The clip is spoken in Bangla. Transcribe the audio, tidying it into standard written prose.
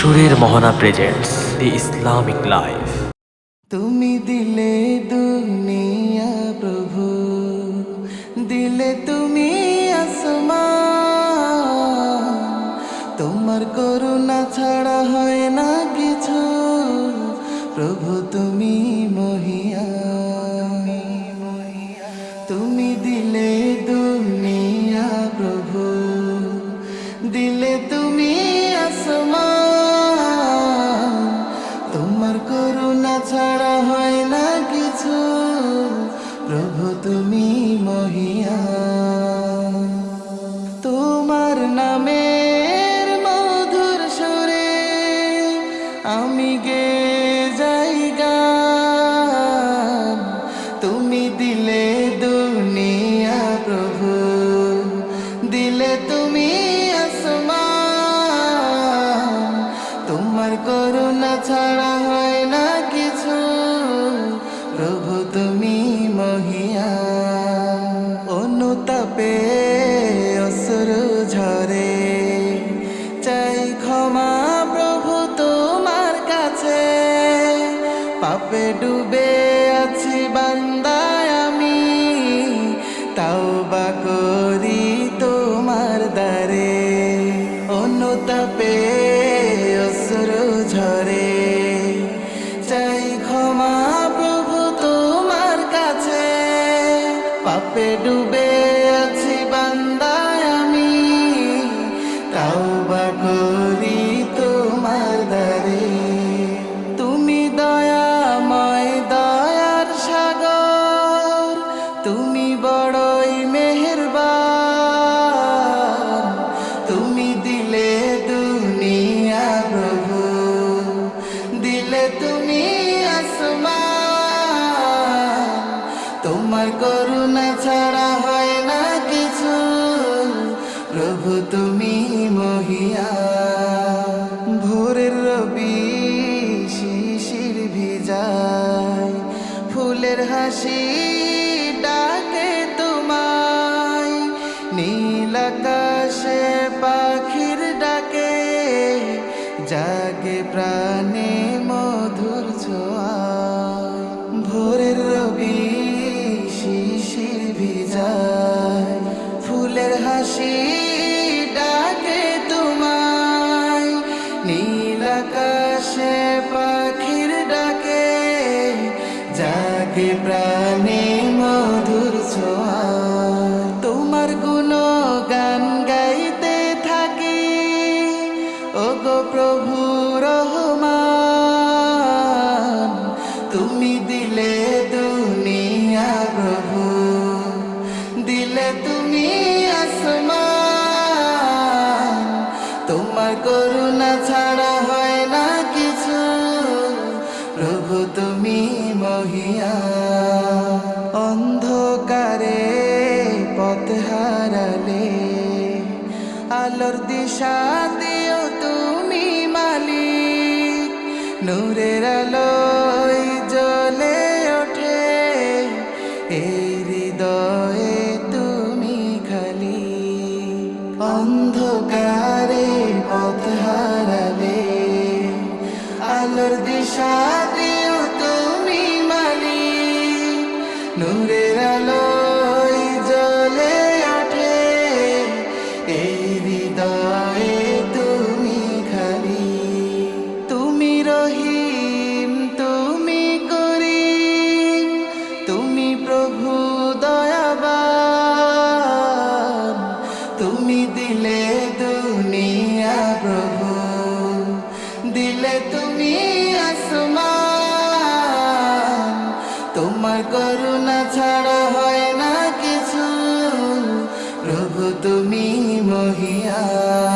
সুরের মোহনা প্রেজেন্টস দি ইসলামিক লাইফ। তুমি দিলে দুনিয়া প্রভু, দিলে তুমি আসমান, তোমার করুণা ছাড়া হয় না কিছু, প্রভু তুমি মহিয়ান। তুমি দিলে দুনিয়া প্রভু, দিলে তুমি আসমান, তোমার করুণা ছাড়া হয় না কিছু, প্রভু তুমি মহিয়ান। তোমার নামের মধুর সুরে আমি গে যাই গান, তুমি দিলে দুনিয়া প্রভু, দিলে তুমি আসমান, তোমার করুণা ছাড়া হয় না কিছু, প্রভু তুমি মহিয়ান। অনুতাপে অশ্রু ঝরে, চাই ক্ষমা প্রভু তোমার কাছে, পাপে ডুবে আছি বান্দায় আমি, তাওবা করি তোমার দ্বারে। অনুতাপে অশ্রু ঝরে, চাই ক্ষমা প্রভু তোমার কাছে, পাপে ডুবে আছি বান্দায় আমি, তাওবা করি তোমার দ্বারে। তুমি দয়াময় দয়ার সাগর, তুমি বড়ই মেহেরবান, তুমি দিলে দুনিয়া প্রভু, দিলে তুমি আসমান, তোমার করুণা ছাড়া হয় না কিছু, প্রভু তুমি মহিয়ান। ভোরের রবি শিশির ভিজায়, ফুলের হাসি ডাকে তোমায়, নীল আকাশে পাখির ডাকে, জাগে প্রাণে মধুর ছোঁয়ায়। ভোরের রবি শিশির ভিজায়, ফুলের হাসি ডাকে তোমায়, নীল আকাশে পাখির ডাকে, জাগে প্রাণে মধুর ছোঁয়ায়। তোমার গুণগান গাইতে থাকি ওগো প্রভু রহমান, তুমি দিলে দুনিয়া প্রভু, দিলে তুমি আসমান, তোমার করুণা ছাড়া হয় না কিছু, প্রভু তুমি মহিয়ান। অন্ধকারে পথ হারালে আলোর দিশা দিও তুমি মালিক, নূরের আলোয় জ্বলে ওঠে এই হৃদয়ে তুমি খালি। অন্ধকারে পথ হারালে আলোর দিশা দিও তুমি মালিক, নূরের আলোয় জ্বলে ওঠে এই হৃদয়ে তুমি খালি। তুমি রহিম তুমি করিম, তুমি প্রভু দয়াবান, তুমি দিলে দুনিয়া প্রভু, দিলে তুমি আসমান, তোমার করুণা ছাড়া হয় না কিছু, প্রভু তুমি মহিয়ান।